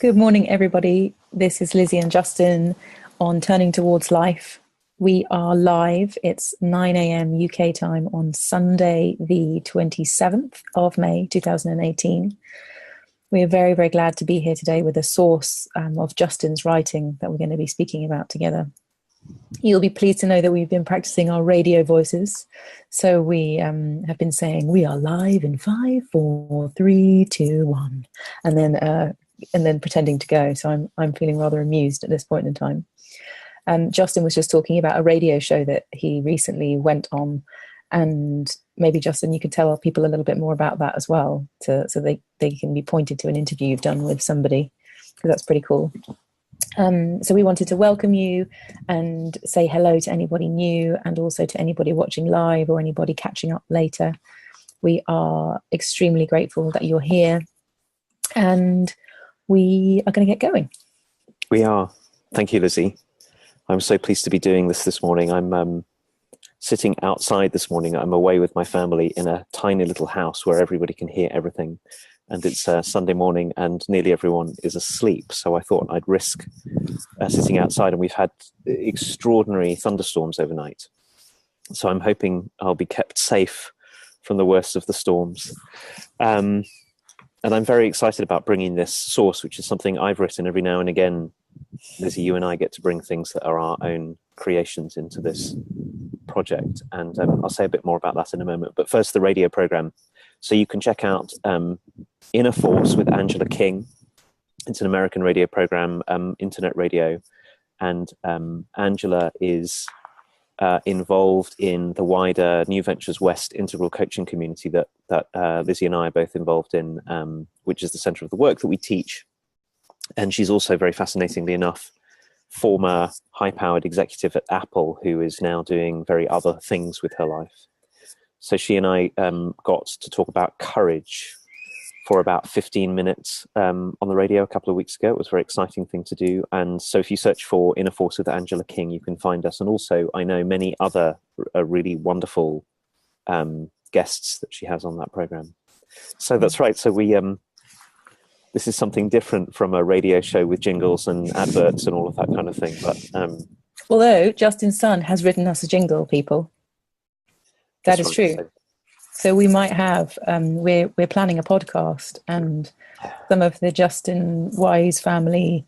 Good morning, everybody. This is Lizzie and Justin on Turning Towards Life. We are live. It's 9 a.m. UK time on Sunday, the 27th of May, 2018. We are very, very glad to be here today with a source of Justin's writing that we're going to be speaking about together. You'll be pleased to know that we've been practicing our radio voices. So we have been saying, we are live in 5, 4, 3, 2, 1. And then pretending to go. So I'm feeling rather amused at this point in time. Justin was just talking about a radio show that he recently went on, and maybe Justin, you could tell people a little bit more about that as well, so they can be pointed to an interview you've done with somebody, because that's pretty cool. So we wanted to welcome you and say hello to anybody new, and also to anybody watching live or anybody catching up later. We are extremely grateful that you're here, and we are going to get going. We are. Thank you, Lizzie. I'm so pleased to be doing this morning. I'm sitting outside this morning. I'm away with my family in a tiny little house where everybody can hear everything. And it's Sunday morning and nearly everyone is asleep. So I thought I'd risk sitting outside, and we've had extraordinary thunderstorms overnight. So I'm hoping I'll be kept safe from the worst of the storms. And I'm very excited about bringing this source, which is something I've written every now and again. Lizzie, you and I get to bring things that are our own creations into this project. And I'll say a bit more about that in a moment. But first, the radio program. So you can check out Inner Force with Angela King. It's an American radio program, internet radio. And Angela is involved in the wider New Ventures West integral coaching community that Lizzie and I are both involved in, which is the center of the work that we teach. And she's also, very fascinatingly enough, former high-powered executive at Apple, who is now doing very other things with her life. So she and I got to talk about courage for about 15 minutes on the radio a couple of weeks ago. It was a very exciting thing to do. And so if you search for Inner Force with Angela King, you can find us. And also, I know many other really wonderful guests that she has on that program. So that's right. So we this is something different from a radio show with jingles and adverts and all of that kind of thing. But although Justin's son has written us a jingle, people. That is true. So we might have, we're planning a podcast, and some of the Justin Wise family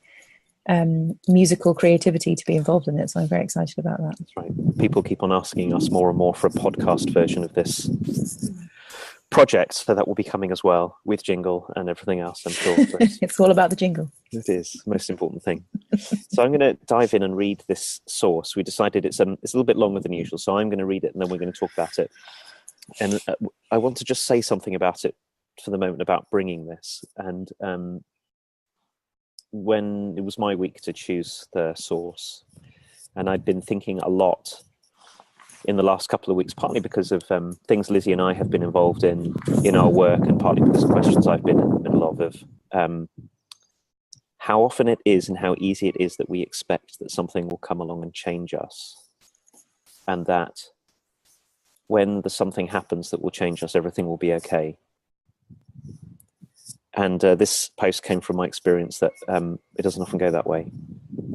musical creativity to be involved in it. So I'm very excited about that. That's right. People keep on asking us more and more for a podcast version of this project. So that will be coming as well, with jingle and everything else, I'm sure. It's all about the jingle. It is the most important thing. So I'm going to dive in and read this source. We decided it's a little bit longer than usual. So I'm going to read it and then we're going to talk about it. And I want to just say something about it for the moment, about bringing this. And when it was my week to choose the source, and I'd been thinking a lot in the last couple of weeks, partly because of things Lizzie and I have been involved in our work, and partly because of questions I've been in the middle of how often it is and how easy it is that we expect that something will come along and change us, and that when the something happens that will change us, everything will be okay. And this post came from my experience that it doesn't often go that way,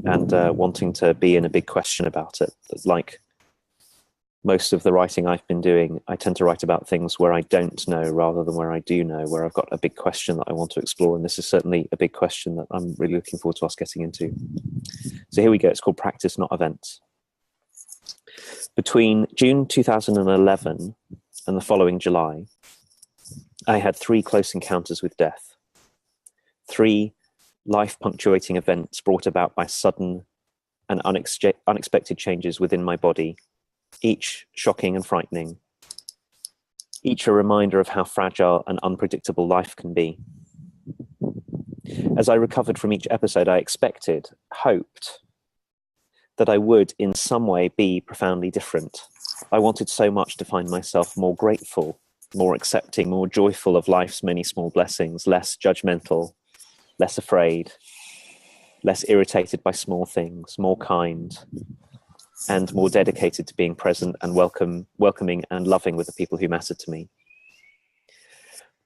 and wanting to be in a big question about it. Like most of the writing I've been doing, I tend to write about things where I don't know rather than where I do know, where I've got a big question that I want to explore. And this is certainly a big question that I'm really looking forward to us getting into. So here we go. It's called Practice, Not Events. Between June 2011 and the following July, I had 3 close encounters with death. 3 life-punctuating events brought about by sudden and unexpected changes within my body, each shocking and frightening, each a reminder of how fragile and unpredictable life can be. As I recovered from each episode, I expected, hoped, that I would in some way be profoundly different. I wanted so much to find myself more grateful, more accepting, more joyful of life's many small blessings, less judgmental, less afraid, less irritated by small things, more kind, and more dedicated to being present and welcoming and loving with the people who mattered to me.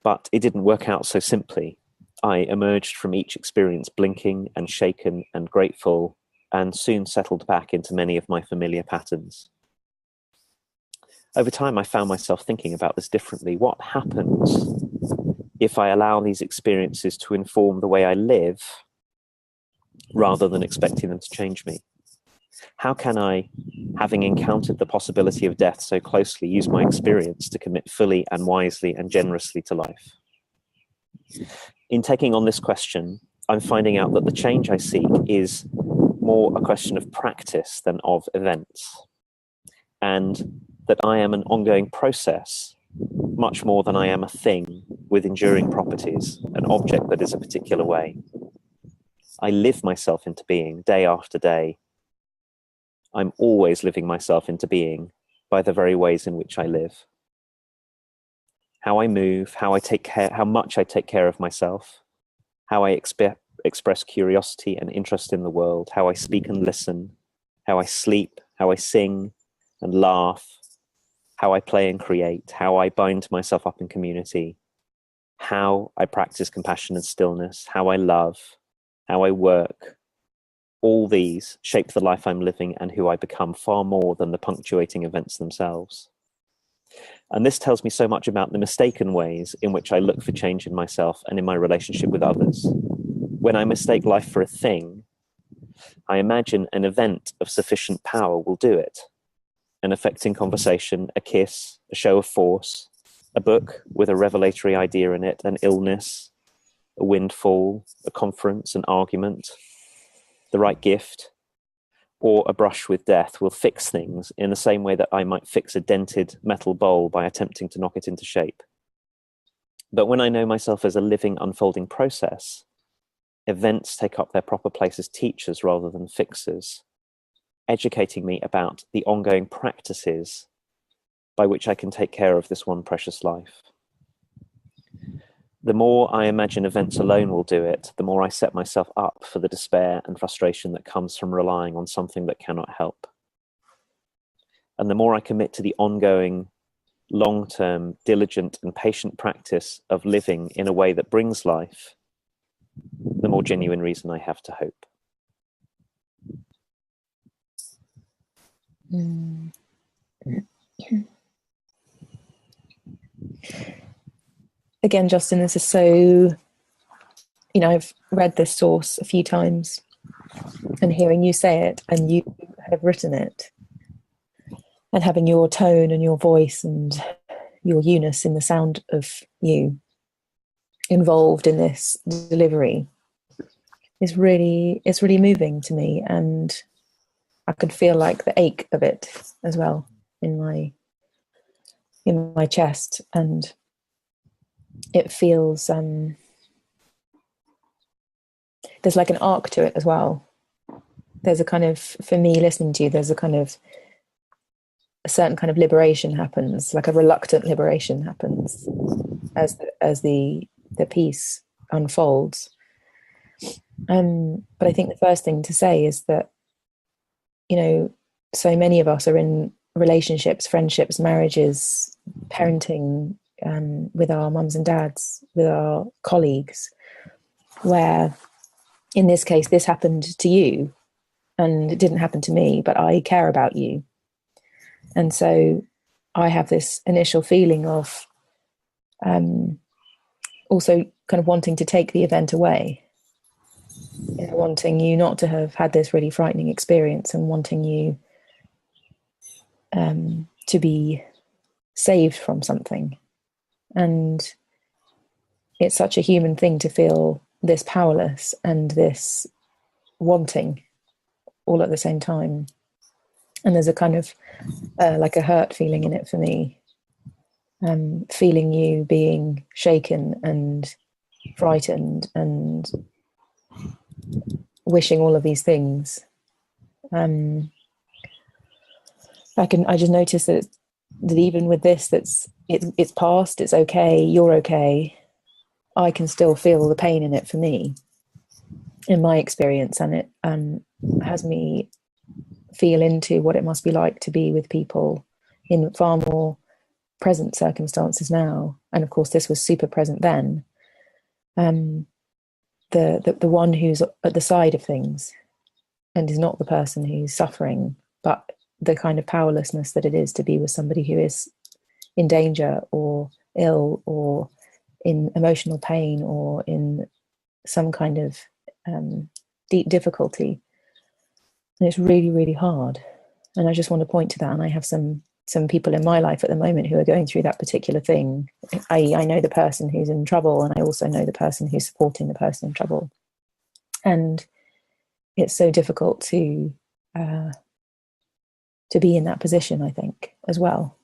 But it didn't work out so simply. I emerged from each experience blinking and shaken and grateful, and soon settled back into many of my familiar patterns. Over time, I found myself thinking about this differently. What happens if I allow these experiences to inform the way I live rather than expecting them to change me? How can I, having encountered the possibility of death so closely, use my experience to commit fully and wisely and generously to life? In taking on this question, I'm finding out that the change I seek is more a question of practice than of events, and that I am an ongoing process much more than I am a thing with enduring properties, an object that is a particular way. I live myself into being day after day. I'm always living myself into being by the very ways in which I live. How I move, how much I take care of myself, how I express curiosity and interest in the world, how I speak and listen, how I sleep, how I sing and laugh, how I play and create, how I bind myself up in community, how I practice compassion and stillness, how I love, how I work. All these shape the life I'm living and who I become far more than the punctuating events themselves. And this tells me so much about the mistaken ways in which I look for change in myself and in my relationship with others. When I mistake life for a thing, I imagine an event of sufficient power will do it. An affecting conversation, a kiss, a show of force, a book with a revelatory idea in it, an illness, a windfall, a conference, an argument, the right gift, or a brush with death will fix things in the same way that I might fix a dented metal bowl by attempting to knock it into shape. But when I know myself as a living, unfolding process, events take up their proper place as teachers rather than fixers, educating me about the ongoing practices by which I can take care of this one precious life. The more I imagine events alone will do it, the more I set myself up for the despair and frustration that comes from relying on something that cannot help. And the more I commit to the ongoing, long-term, diligent and patient practice of living in a way that brings life, the more genuine reason I have to hope. Again, Justin, this is so, I've read this source a few times, and hearing you say it, and you have written it, and having your tone and your voice and your eunice in the sound of you involved in this delivery it's really moving to me, and I could feel like the ache of it as well in my chest, and it feels there's like an arc to it as well. There's a kind of, for me listening to you, there's a certain kind of liberation happens, like a reluctant liberation happens as the piece unfolds. But I think the first thing to say is that, so many of us are in relationships, friendships, marriages, parenting, with our mums and dads, with our colleagues, where in this case, this happened to you and it didn't happen to me, but I care about you. And so I have this initial feeling of also kind of wanting to take the event away, wanting you not to have had this really frightening experience, and wanting you to be saved from something. And it's such a human thing to feel this powerless and this wanting all at the same time. And there's a kind of like a hurt feeling in it for me, feeling you being shaken and frightened and wishing all of these things. I just noticed that even with this, it's past, it's okay, you're okay, I can still feel the pain in it for me, in my experience, and it has me feel into what it must be like to be with people in far more present circumstances now. And of course, this was super present then. the one who's at the side of things and is not the person who's suffering, but the kind of powerlessness that it is to be with somebody who is in danger or ill or in emotional pain or in some kind of deep difficulty. And it's really, really hard. And I just want to point to that. And I have some people in my life at the moment who are going through that particular thing. I know the person who's in trouble, and I also know the person who's supporting the person in trouble. And it's so difficult to be in that position, I think, as well.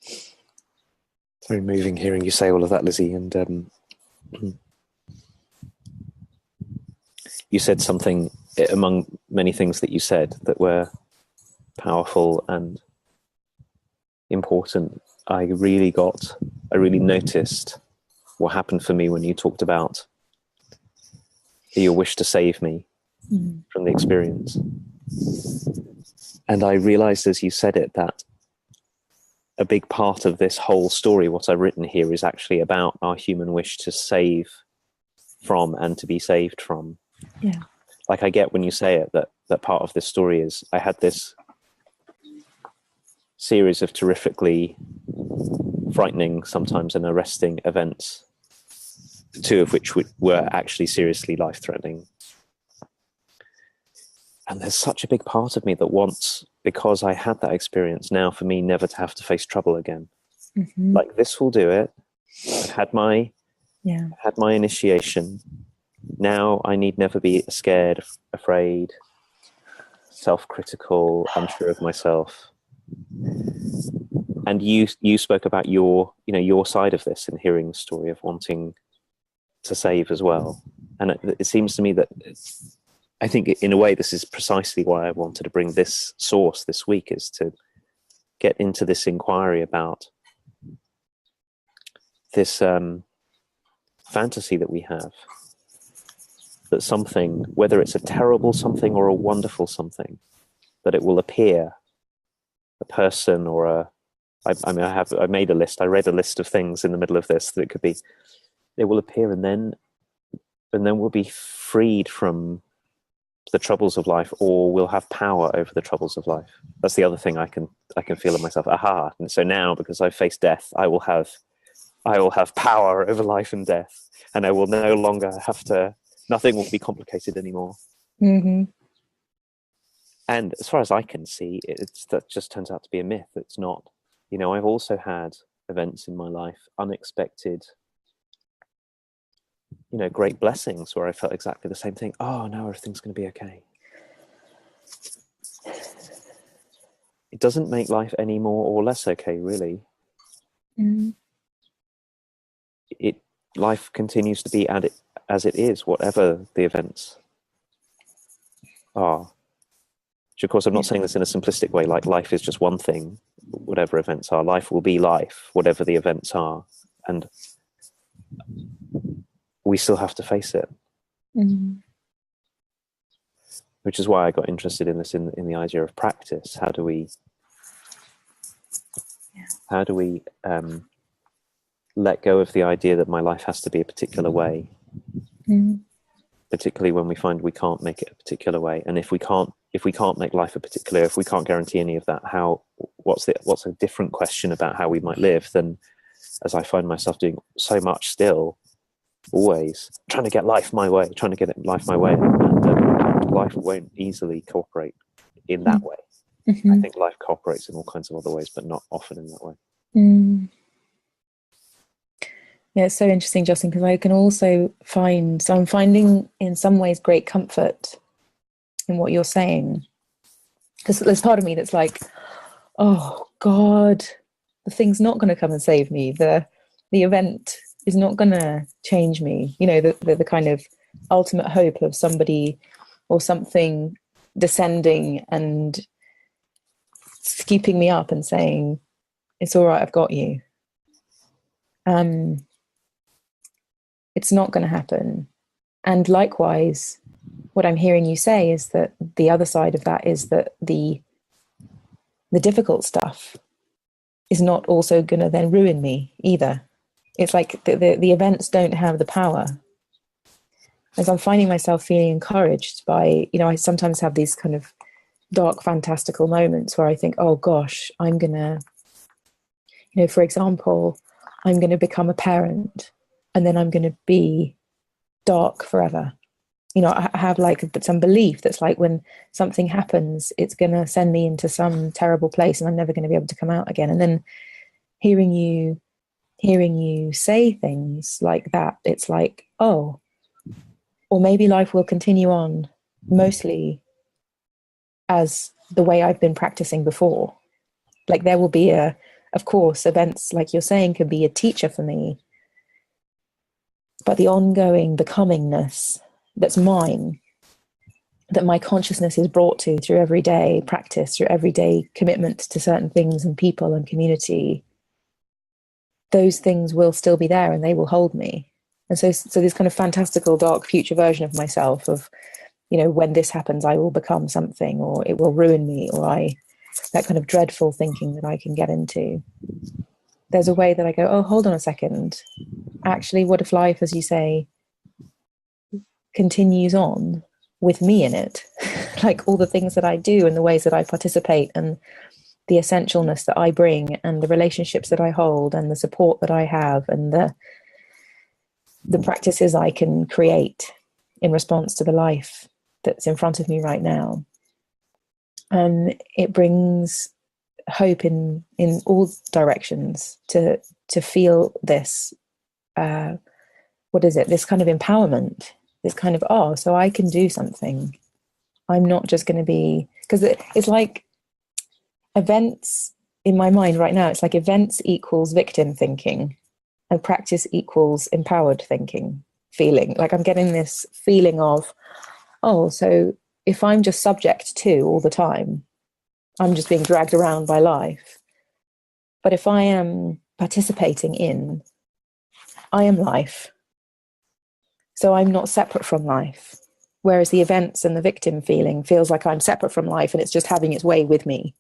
It's very moving hearing you say all of that, Lizzie. And you said something among many things that you said that were powerful and important. I really noticed what happened for me when you talked about your wish to save me from the experience. And I realized as you said it that a big part of this whole story, what I've written here, is actually about our human wish to save from and to be saved from. Yeah. Like, I get when you say it that part of this story is I had this series of terrifically frightening, sometimes and arresting events, two of which were actually seriously life-threatening. And there's such a big part of me that wants, because I had that experience, now for me never to have to face trouble again. Mm-hmm. Like, this will do it. I had my initiation. Now I need never be scared, afraid, self-critical, unsure of myself. And you spoke about your side of this in hearing the story of wanting to save as well. And it seems to me that I think in a way this is precisely why I wanted to bring this source this week, is to get into this inquiry about this fantasy that we have, that something, whether it's a terrible something or a wonderful something, that it will appear, a person or I made a list, I read a list of things in the middle of this that it could be, it will appear and then we'll be freed from the troubles of life, or we'll have power over the troubles of life. That's the other thing I can feel in myself. Aha. And so now, because I've faced death, I will have power over life and death, and I will no longer have to, nothing will be complicated anymore. Mm-hmm. And as far as I can see, that just turns out to be a myth. It's not. I've also had events in my life, unexpected, great blessings where I felt exactly the same thing. Oh, now everything's going to be okay. It doesn't make life any more or less okay, really. Mm-hmm. Life continues to be as it is, whatever the events are. Which, of course, I'm not saying this in a simplistic way, like life is just one thing, whatever events are. Life will be life, whatever the events are. And we still have to face it. Mm-hmm. Which is why I got interested in this, in the idea of practice. How do we let go of the idea that my life has to be a particular way, particularly when we find we can't make it a particular way. And if we can't make life a particular, if we can't guarantee any of that, what's a different question about how we might live than, as I find myself doing so much still, always trying to get life my way, and life won't easily cooperate in that way. Mm-hmm. I think life cooperates in all kinds of other ways, but not often in that way. Mm. Yeah, it's so interesting, Justin, because I can also I'm finding in some ways great comfort in what you're saying. Because there's part of me that's like, oh God, the thing's not going to come and save me. The event is not going to change me. The kind of ultimate hope of somebody or something descending and scooping me up and saying, it's all right, I've got you. It's not going to happen. And likewise, what I'm hearing you say is that the other side of that is that the difficult stuff is not also going to then ruin me either. It's like the events don't have the power. As I'm finding myself feeling encouraged by, I sometimes have these kind of dark fantastical moments where I think, oh gosh, I'm gonna, for example, I'm gonna become a parent and then I'm gonna be dark forever. I have like some belief that's like when something happens, it's gonna send me into some terrible place and I'm never gonna be able to come out again. And then hearing you say things like that, it's like, oh, or maybe life will continue on mostly as the way I've been practicing before. Like there will be of course, events like you're saying could be a teacher for me, but the ongoing becomingness that's mine, that my consciousness is brought to through everyday practice, through everyday commitment to certain things and people and community, those things will still be there and they will hold me. And so this kind of fantastical dark future version of myself of, when this happens, I will become something, or it will ruin me, or that kind of dreadful thinking that I can get into. There's a way that I go, oh, hold on a second. Actually, what if life, as you say, continues on with me in it? Like all the things that I do and the ways that I participate and the essentialness that I bring and the relationships that I hold and the support that I have and the practices I can create in response to the life that's in front of me right now. And it brings hope in all directions to feel this, what is it? This kind of empowerment, this kind of, oh, so I can do something. I'm not just going to be, because it's like events in my mind right now, it's like events equals victim thinking and practice equals empowered thinking, feeling. Like I'm getting this feeling of, oh, so if I'm just subject to all the time, I'm just being dragged around by life. But if I am participating in, I am life. So I'm not separate from life. Whereas the events and the victim feeling feels like I'm separate from life and it's just having its way with me.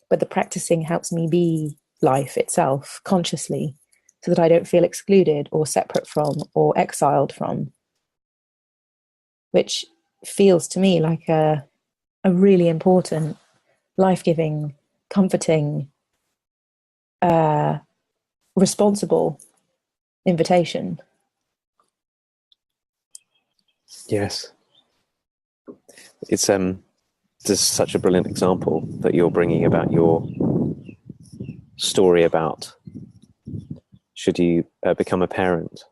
But the practicing helps me be life itself consciously so that I don't feel excluded or separate from or exiled from, which feels to me like a really important, life-giving, comforting, responsible invitation. Yes. It's just such a brilliant example that you're bringing about your story about should you become a parent,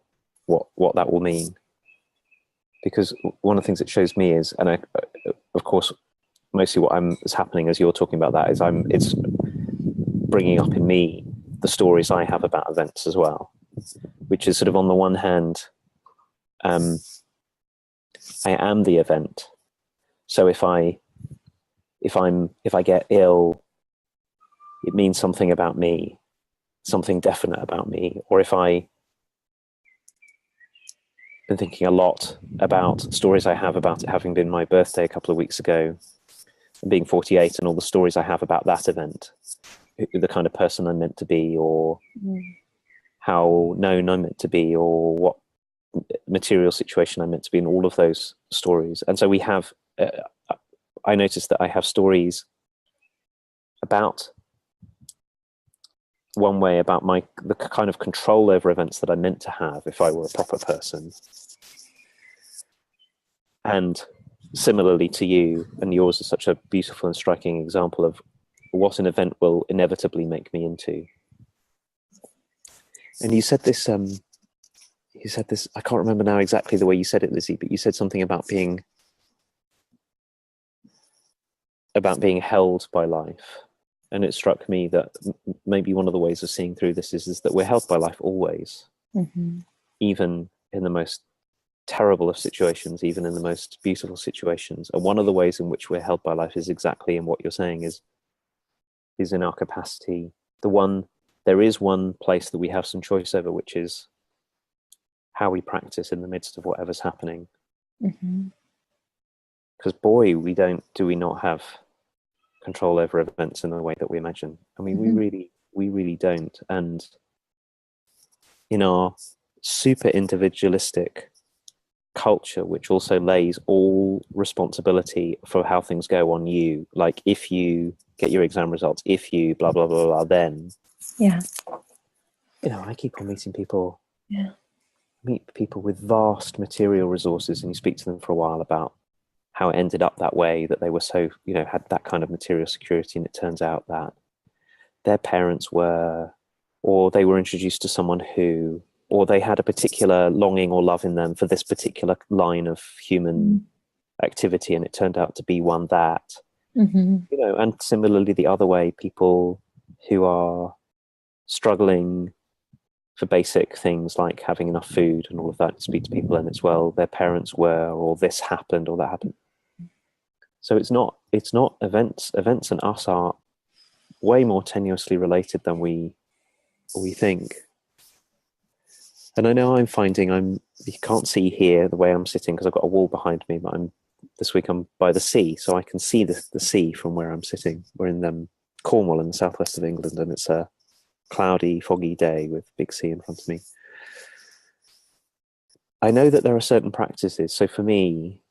what that will mean. Because one of the things it shows me is, and of course, mostly what is happening as you're talking about that is it's bringing up in me the stories I have about events as well, which is sort of on the one hand, I am the event. So if I get ill, it means something about me, something definite about me. Or if I've been thinking a lot about stories I have about it having been my birthday a couple of weeks ago, and being 48, and all the stories I have about that event, the kind of person I'm meant to be, or how known I'm meant to be, or what material situation I'm meant to be in, all of those stories. And so we have, I noticed that I have stories about, one way about the kind of control over events that I'm meant to have if I were a proper person. And similarly to you, and yours is such a beautiful and striking example of what an event will inevitably make me into. And you said this, I can't remember now exactly the way you said it, Lizzie, but you said something about being held by life. And it struck me that maybe one of the ways of seeing through this is that we're held by life always, even in the most terrible of situations, even in the most beautiful situations. And one of the ways in which we're held by life is exactly in what you're saying is in our capacity. There is one place that we have some choice over, which is how we practice in the midst of whatever's happening. Because boy, do we not have control over events in the way that we imagine. I mean, we really don't. And in our super individualistic culture, which also lays all responsibility for how things go on you. Like, if you get your exam results, if you blah, blah, blah, blah, then, Yeah. I keep on meeting people. Yeah. Meet people with vast material resources, and you speak to them for a while about how it ended up that way, that they were so, had that kind of material security, and it turns out that their parents were, or they were introduced to someone who, or they had a particular longing or love in them for this particular line of human activity, and it turned out to be one that, and similarly the other way, people who are struggling for basic things like having enough food and all of that, speak to people, and it's, well, their parents were, or this happened, or that happened. So it's not events and us are way more tenuously related than we think. And I know I'm finding you can't see here the way I'm sitting because I've got a wall behind me, but this week I'm by the sea, so I can see the sea from where I'm sitting. We're in Cornwall in the southwest of England, and it's a cloudy, foggy day with big sea in front of me. I know that there are certain practices. So for me,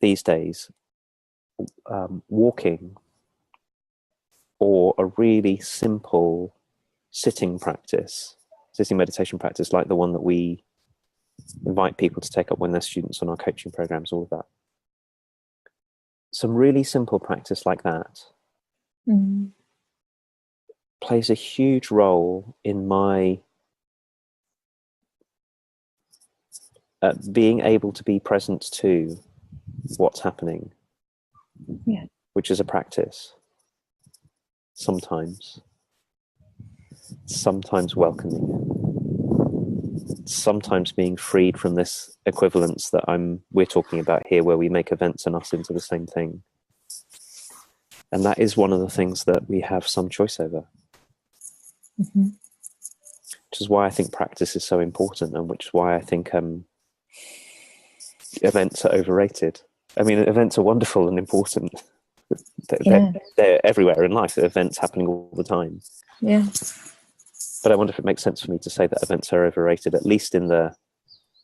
these days, walking, or a really simple sitting meditation practice, like the one that we invite people to take up when they're students on our coaching programs, all of that. Some really simple practice like that plays a huge role in my being able to be present to what's happening, which is a practice. Sometimes welcoming it, sometimes being freed from this equivalence that we're talking about here, where we make events and us into the same thing. And that is one of the things that we have some choice over. Which is why I think practice is so important, and which is why I think events are overrated. I mean, events are wonderful and important. They're everywhere in life. Events happening all the time. Yeah. But I wonder if it makes sense for me to say that events are overrated, at least in the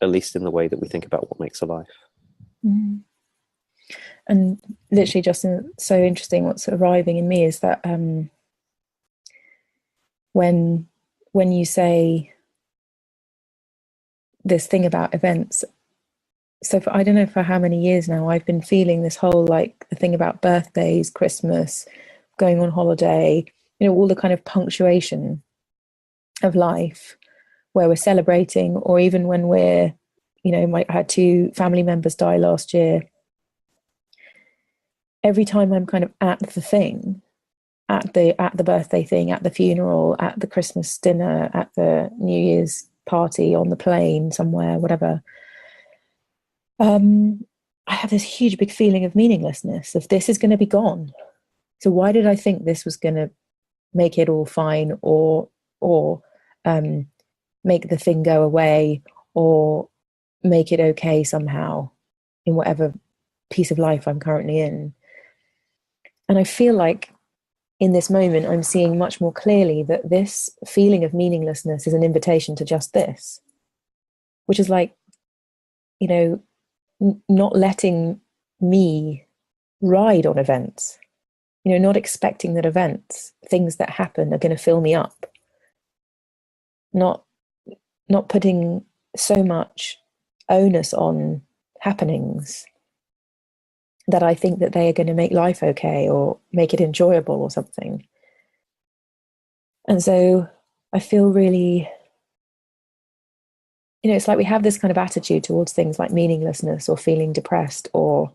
way that we think about what makes a life. And literally, Justin, so interesting. What's arriving in me is that when you say this thing about events, so I don't know for how many years now, I've been feeling this whole, like, the thing about birthdays, Christmas, going on holiday, all the kind of punctuation of life where we're celebrating, or even when we're, I had 2 family members die last year. Every time I'm kind of at the thing, at the birthday thing, at the funeral, at the Christmas dinner, at the New Year's party, on the plane somewhere, whatever, I have this huge big feeling of meaninglessness, of this is going to be gone. So why did I think this was going to make it all fine, or make the thing go away, or make it okay somehow in whatever piece of life I'm currently in? And I feel like in this moment, I'm seeing much more clearly that this feeling of meaninglessness is an invitation to just this, which is like, not letting me ride on events, not expecting that events, things that happen, are going to fill me up, not putting so much onus on happenings that I think that they are going to make life okay or make it enjoyable or something. And so I feel really, it's like we have this kind of attitude towards things like meaninglessness or feeling depressed or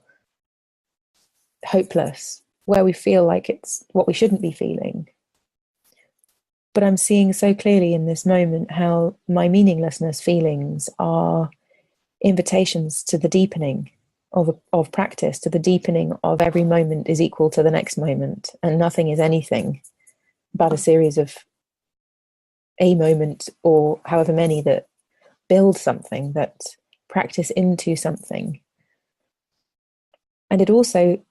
hopeless, where we feel like it's what we shouldn't be feeling. But I'm seeing so clearly in this moment how my meaninglessness feelings are invitations to the deepening of practice, to the deepening of every moment is equal to the next moment, and nothing is anything but a series of a moment, or however many, that build something, that practice into something. And it also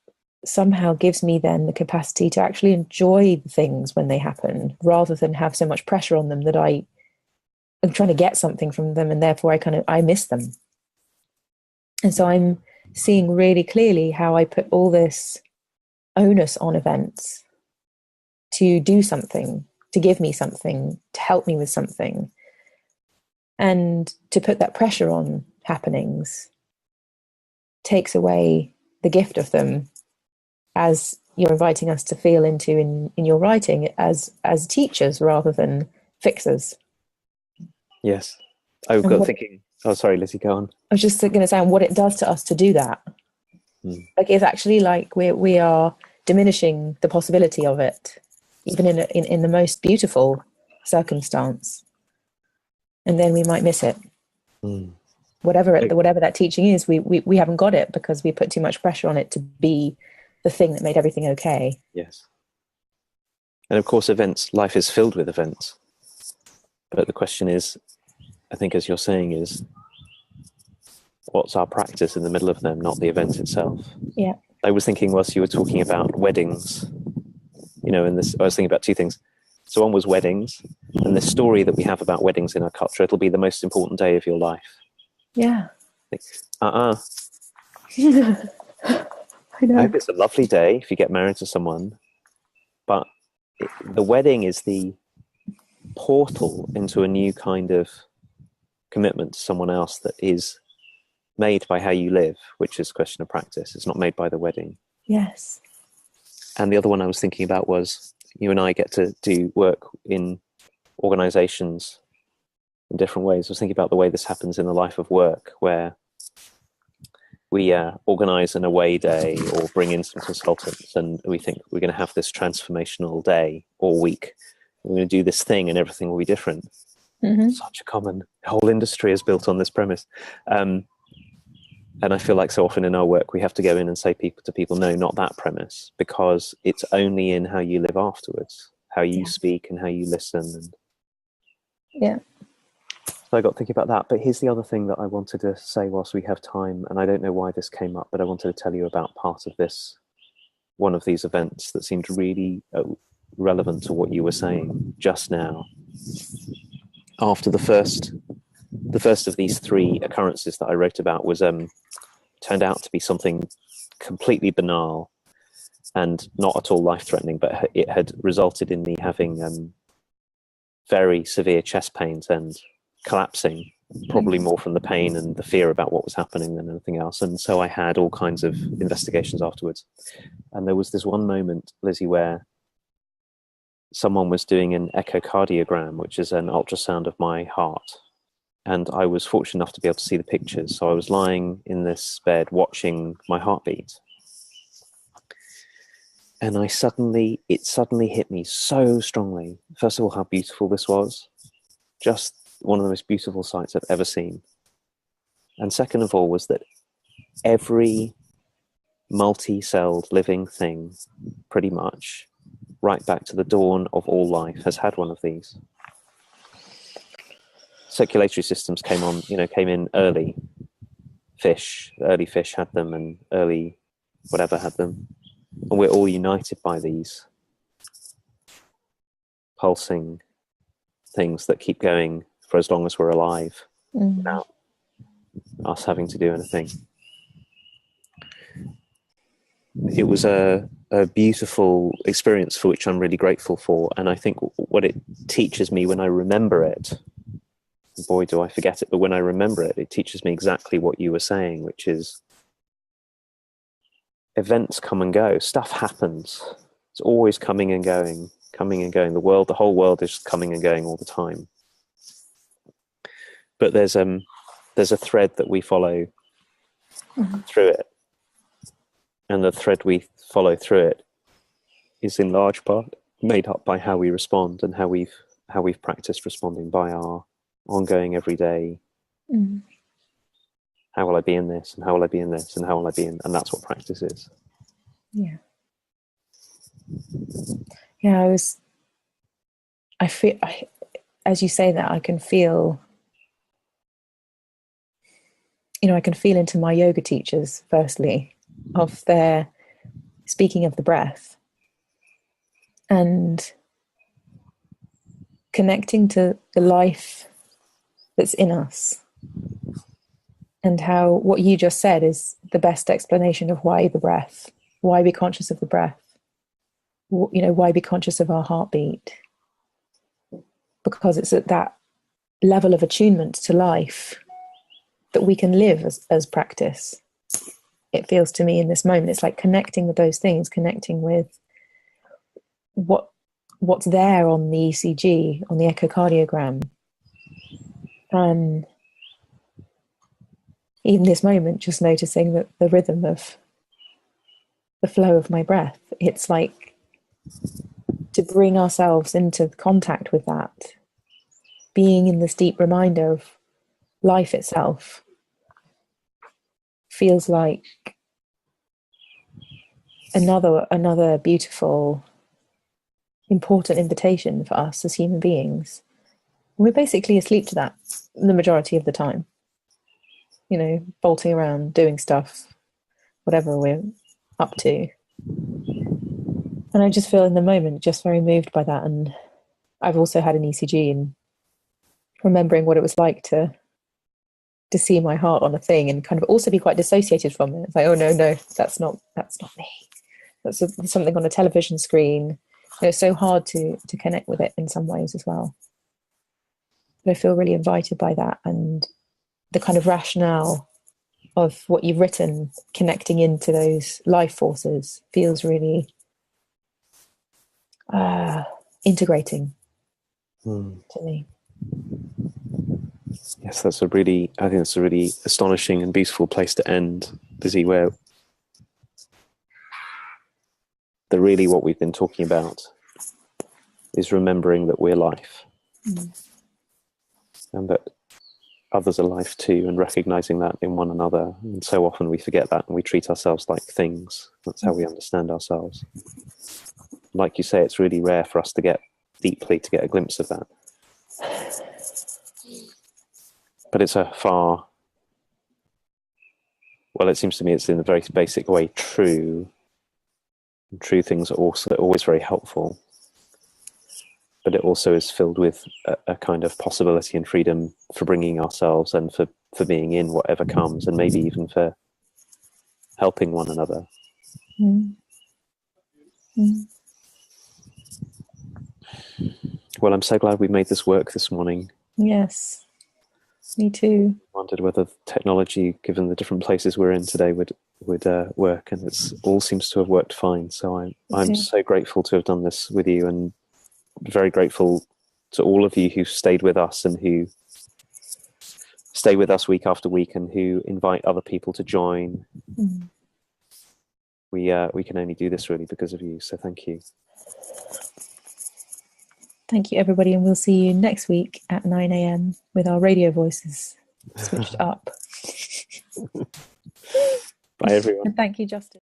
somehow gives me then the capacity to actually enjoy the things when they happen, rather than have so much pressure on them that I I'm trying to get something from them, and therefore I miss them. And so I'm seeing really clearly how I put all this onus on events to do something, to give me something, to help me with something, and to put that pressure on happenings takes away the gift of them, as you're inviting us to feel into in your writing, as teachers rather than fixers. Yes. I've got thinking, oh, sorry, Lizzie, go on. I was just going to say, what it does to us to do that. Like, it's actually like we are diminishing the possibility of it, even in the most beautiful circumstance, and then we might miss it. Whatever that teaching is, we haven't got it because we put too much pressure on it to be the thing that made everything okay. Yes. And of course, life is filled with events. But the question is, I think, as you're saying, is what's our practice in the middle of them, not the event itself. Yeah. I was thinking whilst you were talking about weddings, and I was thinking about two things. So one was weddings, and the story that we have about weddings in our culture, it'll be the most important day of your life. Yeah. I know. I hope it's a lovely day if you get married to someone, but the wedding is the portal into a new kind of commitment to someone else that is made by how you live, which is a question of practice. It's not made by the wedding. Yes. And the other one I was thinking about was you and I get to do work in organisations in different ways. I was thinking about the way this happens in the life of work, where we organise an away day or bring in some consultants, and we think we're going to have this transformational day or week. We're going to do this thing and everything will be different. Such a common, whole industry is built on this premise. And I feel like so often in our work, we have to go in and say to people, no, not that premise, because it's only in how you live afterwards, how you speak and how you listen. Yeah. So I got thinking about that. But here's the other thing that I wanted to say whilst we have time, and I don't know why this came up, but I wanted to tell you about part of this, one of these events that seemed really relevant to what you were saying just now. After the first of these three occurrences that I wrote about was turned out to be something completely banal and not at all life-threatening, but it had resulted in me having very severe chest pains and collapsing, probably more from the pain and the fear about what was happening than anything else. And so I had all kinds of investigations afterwards. And there was this one moment, Lizzie, where someone was doing an echocardiogram, which is an ultrasound of my heart. And I was fortunate enough to be able to see the pictures. So I was lying in this bed watching my heartbeat. And it suddenly hit me so strongly. First of all, how beautiful this was. Just one of the most beautiful sights I've ever seen. And second of all was that every multi-celled living thing, pretty much, right back to the dawn of all life, has had one of these. Circulatory systems came in early. Early fish had them, and early whatever had them. And we're all united by these pulsing things that keep going for as long as we're alive, without us having to do anything. It was a beautiful experience for which I'm really grateful for. And I think what it teaches me when I remember it, boy, do I forget it, but when I remember it, it teaches me exactly what you were saying, which is events come and go. Stuff happens. It's always coming and going, coming and going. The whole world is coming and going all the time. But there's a thread that we follow through it. And the thread we follow through it is in large part made up by how we respond and how we've practiced responding, by our ongoing everyday. How will I be in this? And how will I be in this? And how will I be in? And that's what practice is. Yeah. Yeah. I feel, as you say that, I can feel into my yoga teachers, firstly, of their speaking of the breath and connecting to the life that's in us, and how what you just said is the best explanation of why the breath, why be conscious of the breath, why be conscious of our heartbeat, because it's at that level of attunement to life that we can live as practice. It feels to me in this moment, it's like connecting with those things, connecting with what's there on the ECG, on the echocardiogram. And even this moment, just noticing that the rhythm of the flow of my breath, it's like to bring ourselves into contact with that, being in this deep reminder of life itself, feels like another beautiful, important invitation for us as human beings. We're basically asleep to that the majority of the time, bolting around, doing stuff, whatever we're up to. And I just feel in the moment just very moved by that. And I've also had an ECG, and remembering what it was like to see my heart on a thing and kind of also be quite dissociated from it. It's like, oh no, that's not me. That's something on a television screen. It's so hard to connect with it in some ways as well. But I feel really invited by that, and the kind of rationale of what you've written, connecting into those life forces, feels really integrating to me. Yes, I think that's a really astonishing and beautiful place to end, Lizzie, where really what we've been talking about is remembering that we're life, and that others are life too, and recognizing that in one another. And so often we forget that, and we treat ourselves like things. That's how we understand ourselves. Like you say, it's really rare for us to get a glimpse of that. But it's it seems to me it's in a very basic way true. And true things are also always very helpful. But it also is filled with a kind of possibility and freedom for bringing ourselves and for being in whatever comes, and maybe even for helping one another. Well, I'm so glad we made this work this morning. Yes, me too. Wondered whether technology, given the different places we're in today, would work, and it all seems to have worked fine. So I'm so grateful to have done this with you, and very grateful to all of you who stayed with us and who stay with us week after week, and who invite other people to join. We can only do this really because of you. So thank you. Thank you, everybody, and we'll see you next week at 9 a.m. with our radio voices switched up. Bye, everyone. And thank you, Justin.